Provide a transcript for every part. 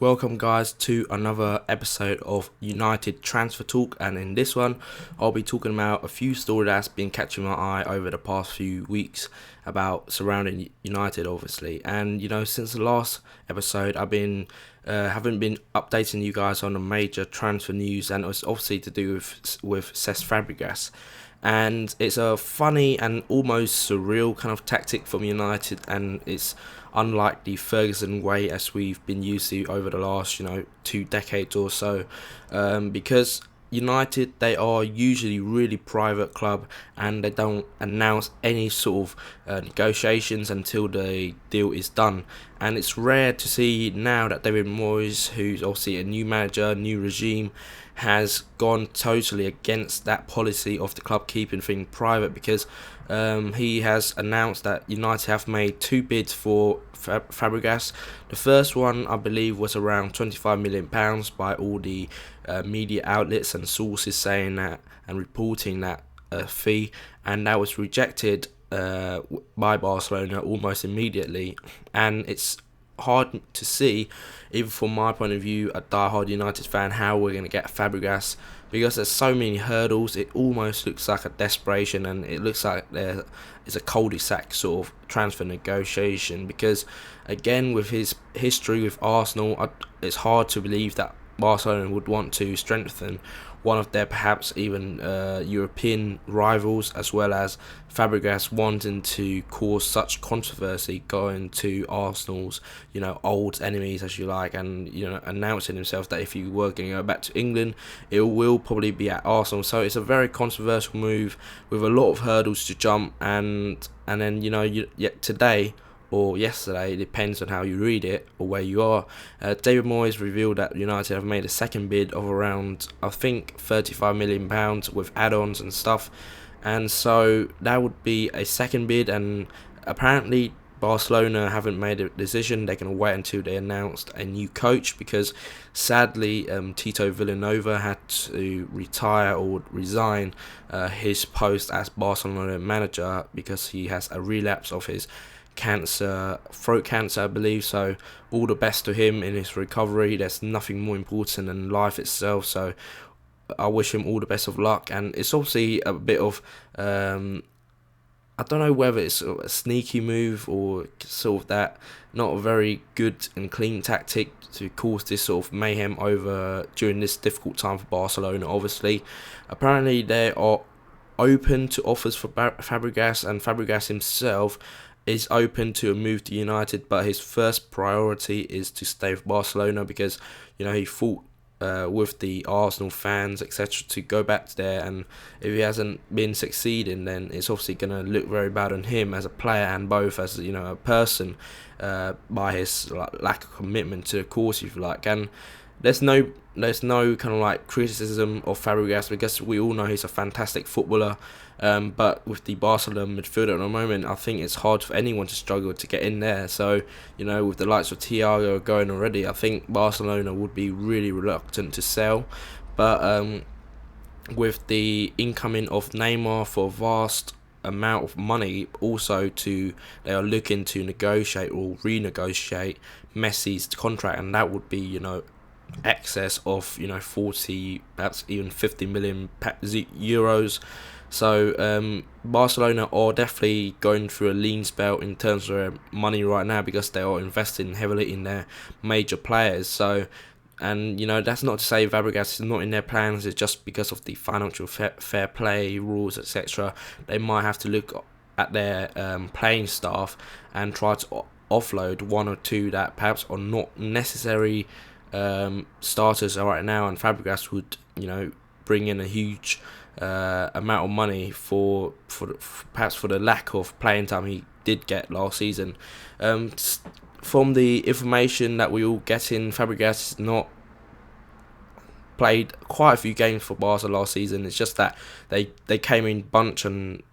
Welcome guys to another episode of United Transfer Talk, and in this one I'll be talking about a few stories that's been catching my eye over the past few weeks about surrounding United obviously. And since the last episode I've been haven't been updating you guys on the major transfer news, and it was obviously to do with Cesc Fabregas. And it's a funny and almost surreal kind of tactic from United, and it's unlike the Ferguson way as we've been used to over the last 2 decades or so, because United, they are usually really private club, and they don't announce any sort of negotiations until the deal is done. And it's rare to see now that David Moyes, who's obviously a new manager, new regime, has gone totally against that policy of the club keeping things private, because he has announced that United have made 2 bids for Fabregas. The first one, I believe, was around £25 million by all the media outlets and sources saying that and reporting that fee, and that was rejected by Barcelona almost immediately. And it's hard to see, even from my point of view, a diehard United fan, how we're going to get Fabregas, because there's so many hurdles. It almost looks like a desperation, and it looks like there is a cul-de-sac sort of transfer negotiation, because again, with his history with Arsenal, it's hard to believe that Barcelona would want to strengthen one of their perhaps even European rivals, as well as Fabregas wanting to cause such controversy going to Arsenal's old enemies, as you like, and announcing himself that if he were going to go back to England, it will probably be at Arsenal. So it's a very controversial move with a lot of hurdles to jump, and then yet today or yesterday, it depends on how you read it or where you are, David Moyes revealed that United have made a second bid of around, I think, £35 million with add-ons and stuff. And so that would be a second bid, and apparently Barcelona haven't made a decision. They're going to wait until they announced a new coach, because sadly Tito Vilanova had to retire or resign his post as Barcelona manager, because he has a relapse of his throat cancer, I believe. So all the best to him in his recovery. There's nothing more important than life itself, so I wish him all the best of luck. And it's obviously a bit of I don't know whether it's sort of a sneaky move or sort of that not a very good and clean tactic to cause this sort of mayhem over during this difficult time for Barcelona. Obviously, apparently they are open to offers for Fabregas, and Fabregas himself is open to a move to United, but his first priority is to stay with Barcelona, because he fought with the Arsenal fans, etc., to go back to there, and if he hasn't been succeeding, then it's obviously going to look very bad on him as a player and both as a person, by his lack of commitment to the cause, if you like. And there's no kind of like criticism of Fabregas, because we all know he's a fantastic footballer, but with the Barcelona midfielder at the moment, I think it's hard for anyone to struggle to get in there. So with the likes of Thiago going already, I think Barcelona would be really reluctant to sell. But with the incoming of Neymar for a vast amount of money, also they are looking to negotiate or renegotiate Messi's contract, and that would be excess of 40, perhaps even 50 million euros. So Barcelona are definitely going through a lean spell in terms of their money right now, because they are investing heavily in their major players. So, and that's not to say Fabregas is not in their plans. It's just because of the financial fair play rules, etc. They might have to look at their playing staff and try to offload one or two that perhaps are not necessary starters right now, and Fabregas would bring in a huge amount of money for perhaps for the lack of playing time he did get last season. From the information that we all get in, Fabregas has not played quite a few games for Barca last season. It's just that they came in bunch and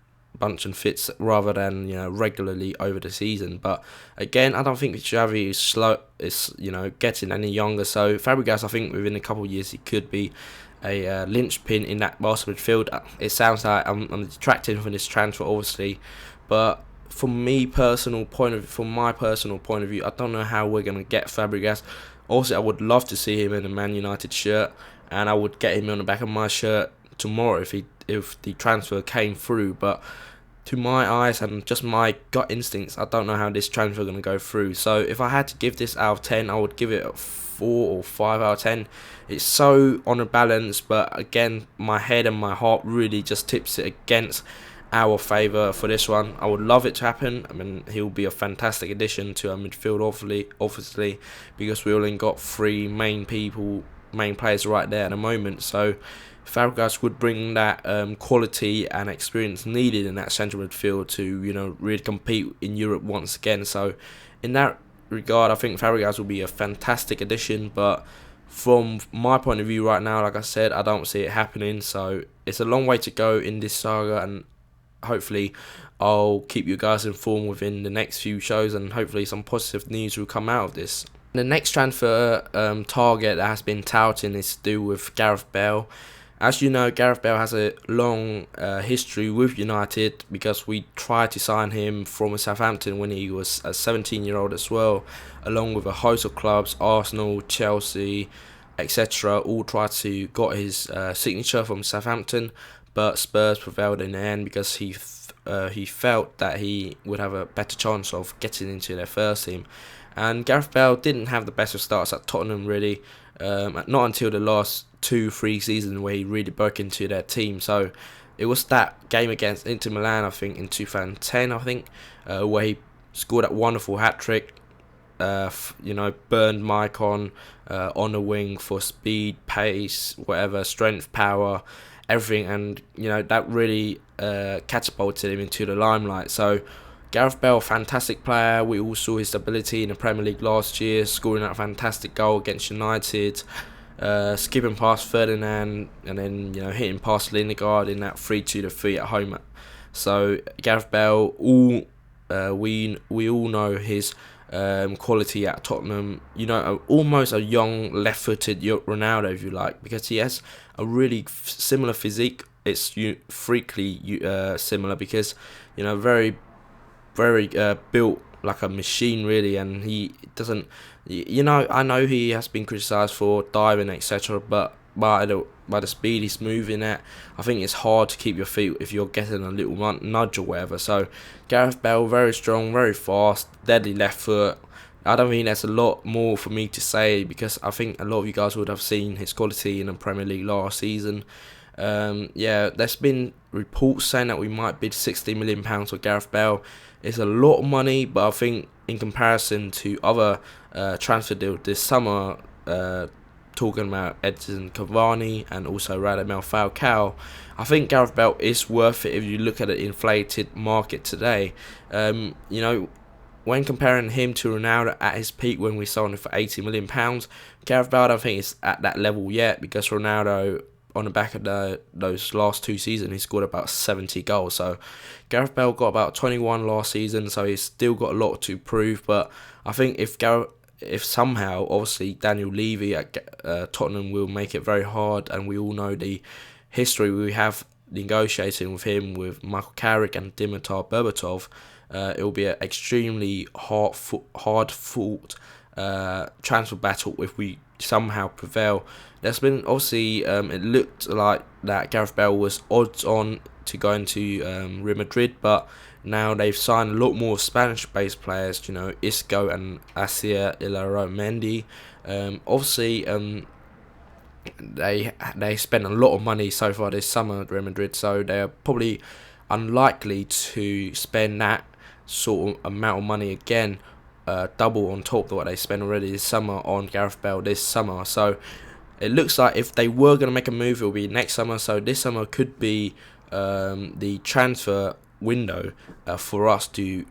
fits rather than regularly over the season. But again, I don't think Xavi is getting any younger. So Fabregas, I think within a couple of years he could be a linchpin in that Barca midfield. It sounds like I'm detracting from this transfer, obviously, but from my personal point of view, I don't know how we're gonna get Fabregas. Also, I would love to see him in a Man United shirt, and I would get him on the back of my shirt tomorrow if the transfer came through. But to my eyes and just my gut instincts, I don't know how this transfer is going to go through. So if I had to give this out of 10, I would give it a 4 or 5 out of 10. It's so on a balance, but again, my head and my heart really just tips it against our favour for this one. I would love it to happen. I mean, he'll be a fantastic addition to our midfield, obviously, because we only got 3 main players right there at the moment. So Fabregas would bring that quality and experience needed in that central midfield to really compete in Europe once again. So in that regard, I think Fabregas will be a fantastic addition, but from my point of view right now, like I said, I don't see it happening. So it's a long way to go in this saga, and hopefully I'll keep you guys informed within the next few shows, and hopefully some positive news will come out of this. The next transfer target that has been touted is to do with Gareth Bale. As you know, Gareth Bale has a long history with United, because we tried to sign him from Southampton when he was a 17-year-old as well, along with a host of clubs, Arsenal, Chelsea, etc. All tried to got his signature from Southampton, but Spurs prevailed in the end because he felt that he would have a better chance of getting into their first team. And Gareth Bale didn't have the best of starts at Tottenham, really, not until the last 2-3 seasons where he really broke into their team. So it was that game against Inter Milan, I think, in 2010, where he scored that wonderful hat-trick, burned Maicon on the wing for speed, pace, whatever, strength, power, everything, and that really catapulted him into the limelight. So Gareth Bale, fantastic player. We all saw his ability in the Premier League last year, scoring that fantastic goal against United, skipping past Ferdinand, and then hitting past Lindegaard in that 3-2 defeat at home. So Gareth Bale, we all know his quality at Tottenham. Almost a young left-footed Ronaldo, if you like, because he has a really similar physique. It's freakily similar, because very built like a machine, really, and he doesn't. I know he has been criticised for diving, etc., but by the speed he's moving at, I think it's hard to keep your feet if you're getting a little nudge or whatever. So Gareth Bale, very strong, very fast, deadly left foot. I don't think there's a lot more for me to say, because I think a lot of you guys would have seen his quality in the Premier League last season. There's been reports saying that we might bid £60 million for Gareth Bale. It's a lot of money, but I think in comparison to other transfer deals this summer, talking about Edson Cavani and also Radamel Falcao, I think Gareth Bale is worth it if you look at the inflated market today. When comparing him to Ronaldo at his peak when we sold him for £80 million, Gareth Bale I don't think is at that level yet, because Ronaldo, on the back of those last 2 seasons, he scored about 70 goals. So Gareth Bale got about 21 last season, so he's still got a lot to prove. But I think if somehow, obviously, Daniel Levy at Tottenham will make it very hard, and we all know the history we have negotiating with him, with Michael Carrick and Dimitar Berbatov, it will be an extremely hard-fought transfer battle if we somehow prevail. There's been, obviously, it looked like that Gareth Bale was odds on to go into Real Madrid, but now they've signed a lot more Spanish-based players, Isco and Asier Illarramendi. Obviously, they spent a lot of money so far this summer at Real Madrid, so they're probably unlikely to spend that sort of amount of money again, double on top of what they spent already this summer on Gareth Bale this summer. So it looks like if they were going to make a move, it will be next summer. So this summer could be the transfer window for us to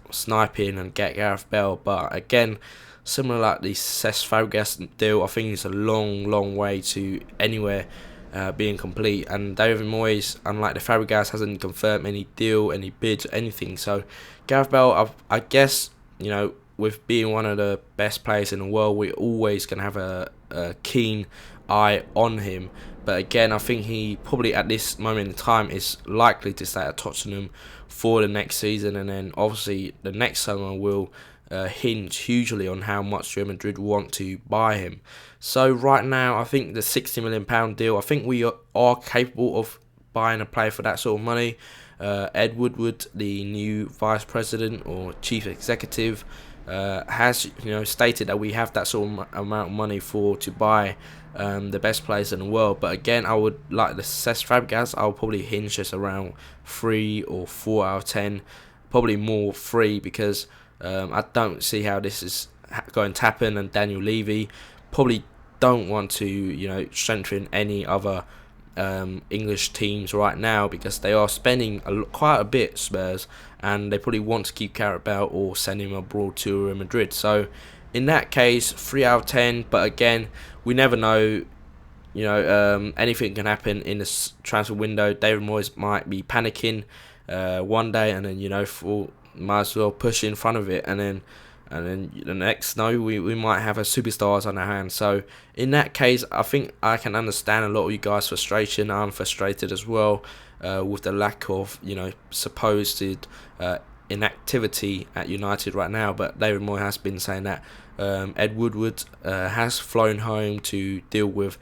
snipe in and get Gareth Bale. But again, similar like the Cesc Fabregas deal, I think it's a long way to anywhere being complete. And David Moyes, unlike the Fabregas, hasn't confirmed any deal, any bids, anything. So Gareth Bale, I guess, with being one of the best players in the world, we're always going to have a keen eye on him. But again, I think he probably at this moment in time is likely to stay at Tottenham for the next season, and then obviously the next summer will hinge hugely on how much Real Madrid want to buy him. So right now, I think the £60 million deal, I think we are capable of buying a player for that sort of money. Ed Woodward, the new vice president or chief executive, has stated that we have that sort of amount of money to buy the best players in the world. But again, I would like the Cesc Fabregas. I'll probably hinge this around 3 or 4 out of 10, probably more 3, because I don't see how this is going to happen. And Daniel Levy probably don't want to strengthen any other English teams right now, because they are spending quite a bit, Spurs, and they probably want to keep Gareth Bale or send him abroad to Real Madrid. So in that case, 3 out of 10. But again, we never know. Anything can happen in this transfer window. David Moyes might be panicking one day, and then might as well push in front of it, and then the next, we might have a superstars on our hands. So in that case, I think I can understand a lot of you guys' frustration. I'm frustrated as well with the lack of supposed inactivity at United right now. But David Moyes has been saying that Ed Woodward has flown home to deal with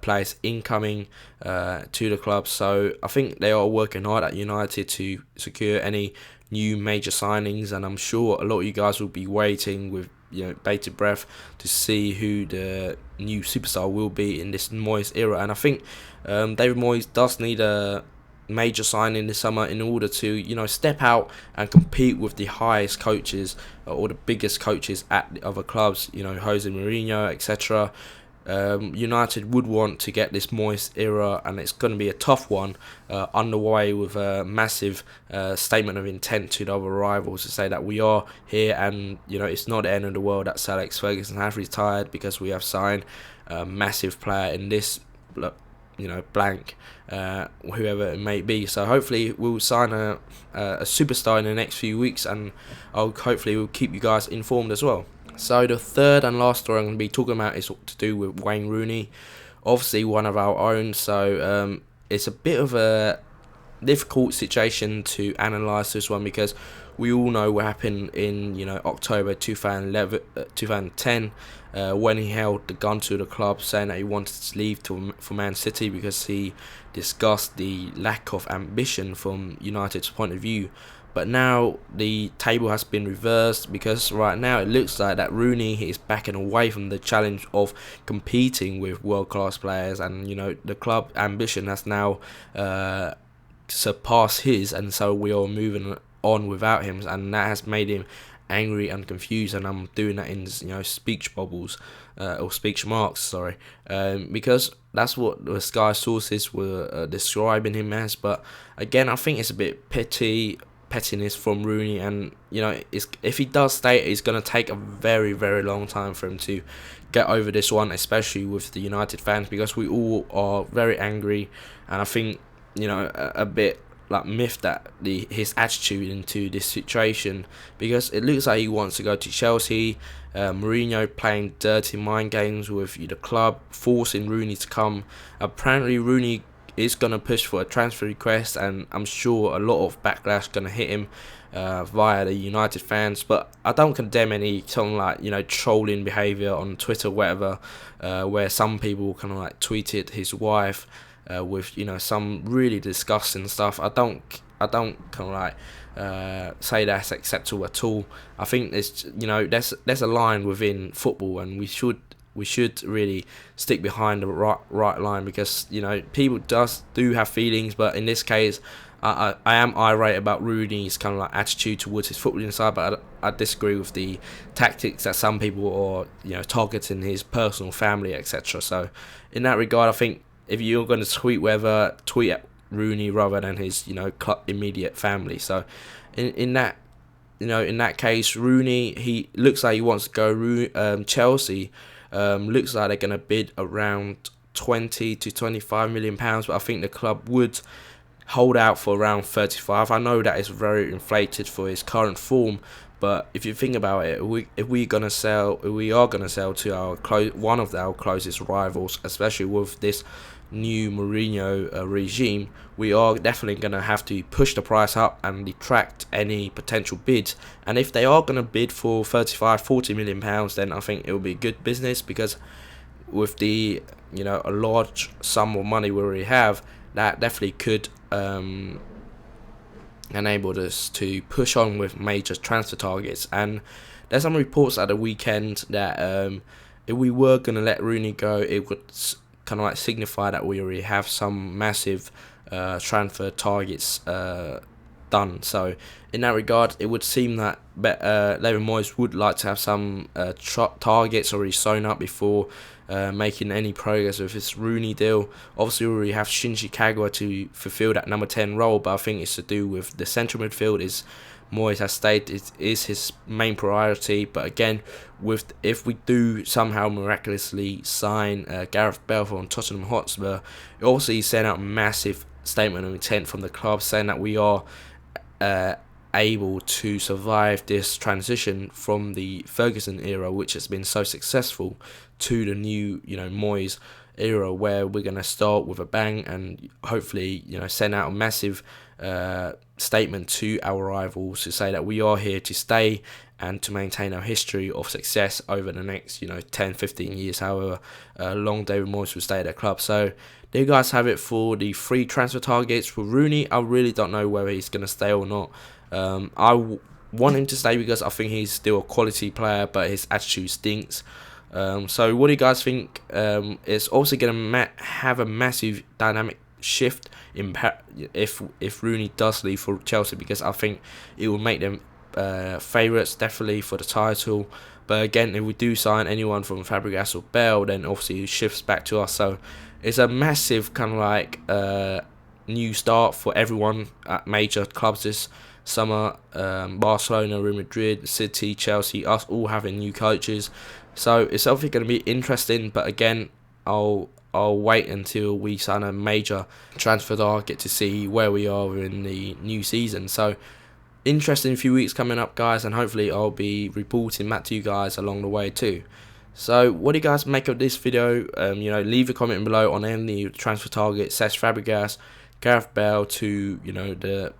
players incoming to the club. So I think they are working hard at United to secure any new major signings, and I'm sure a lot of you guys will be waiting with bated breath to see who the new superstar will be in this Moyes era. And I think David Moyes does need a major signing this summer in order to step out and compete with the highest coaches or the biggest coaches at the other clubs, Jose Mourinho, etc. United would want to get this Moyes era, and it's going to be a tough one, underway with a massive statement of intent to the other rivals to say that we are here, and it's not the end of the world that Sir Alex Ferguson has retired, because we have signed a massive player in this blank, whoever it may be. So hopefully we'll sign a superstar in the next few weeks, and hopefully we'll keep you guys informed as well. So the third and last story I'm going to be talking about is to do with Wayne Rooney, obviously one of our own. So it's a bit of a difficult situation to analyse this one, because we all know what happened in October 2010 when he held the gun to the club, saying that he wanted to leave for Man City because he discussed the lack of ambition from United's point of view. But now the table has been reversed, because right now it looks like that Rooney is backing away from the challenge of competing with world-class players, and the club ambition has now surpassed his, and so we are moving on without him, and that has made him angry and confused. And I'm doing that in speech bubbles or speech marks, sorry, because that's what the Sky sources were describing him as. But again, I think it's a bit pettiness from Rooney, and if he does stay, it's going to take a very, very long time for him to get over this one, especially with the United fans, because we all are very angry. And I think a bit miffed at his attitude into this situation, because it looks like he wants to go to Chelsea. Mourinho playing dirty mind games with the club, forcing Rooney to come. Apparently Rooney is going to push for a transfer request, and I'm sure a lot of backlash going to hit him via the United fans. But I don't condemn any trolling behaviour on Twitter, whatever, where some people kind of tweeted his wife with some really disgusting stuff. I don't kind of say that's acceptable at all. I think there's a line within football, and we should really stick behind the right line, because people do have feelings. But in this case, I am irate about Rooney's kind of attitude towards his footballing side, but I disagree with the tactics that some people are targeting his personal family, etc. So in that regard, I think if you're going to tweet tweet at Rooney rather than his club immediate family. So in that case, Rooney, he looks like he wants to go Chelsea. Looks like they're going to bid around 20 to 25 million pounds, but I think the club would hold out for around 35. I know that is very inflated for his current form, but if you think about it, if we are going to sell to one of our closest rivals, especially with this new Mourinho regime, we are definitely going to have to push the price up and detract any potential bids. And if they are going to bid for 35-40 million pounds, then I think it will be good business, because with the a large sum of money we already have, that definitely could enable us to push on with major transfer targets. And there's some reports at the weekend that if we were going to let Rooney go, it would kind of like signify that we already have some massive transfer targets done. So in that regard, it would seem that David Moyes would like to have some targets already sewn up before making any progress with his Rooney deal. Obviously, we already have Shinji Kagawa to fulfill that number 10 role, but I think it's to do with the central midfield. Is Moyes has stated is his main priority. But again, if we do somehow miraculously sign Gareth Bale from Tottenham Hotspur, it obviously sent out a massive statement of intent from the club, saying that we are able to survive this transition from the Ferguson era, which has been so successful, to the new Moyes era, where we're going to start with a bang and hopefully send out a massive statement to our rivals to say that we are here to stay and to maintain our history of success over the next 10-15 years, however long David Moyes will stay at the club. So there you guys have it for the 3 transfer targets for Rooney. I really don't know whether he's going to stay or not. I want him to stay because I think he's still a quality player, but his attitude stinks. So what do you guys think? It's also going to have a massive dynamic shift if Rooney does leave for Chelsea, because I think it will make them favourites definitely for the title. But again, if we do sign anyone from Fabregas or Bale, then obviously it shifts back to us. So it's a massive kind of like new start for everyone at major clubs this summer. Barcelona, Real Madrid, City, Chelsea, us all having new coaches. So it's obviously going to be interesting. But again, I'll wait until we sign a major transfer target to see where we are in the new season. So interesting few weeks coming up, guys, and hopefully I'll be reporting that to you guys along the way too. So what do you guys make of this video? Leave a comment below on any transfer targets, Cesc Fabregas, Gareth Bale, to the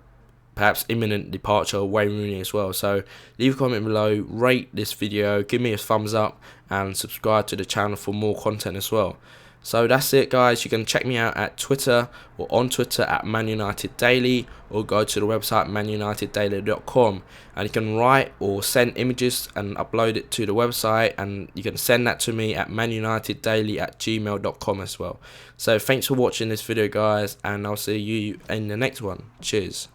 perhaps imminent departure of Wayne Rooney as well. So leave a comment below, rate this video, give me a thumbs up, and subscribe to the channel for more content as well. So that's it, guys. You can check me out at Twitter or on Twitter at ManUnitedDaily, or go to the website ManUnitedDaily.com, and you can write or send images and upload it to the website, and you can send that to me at ManUnitedDaily@gmail.com as well. So thanks for watching this video, guys, and I'll see you in the next one. Cheers.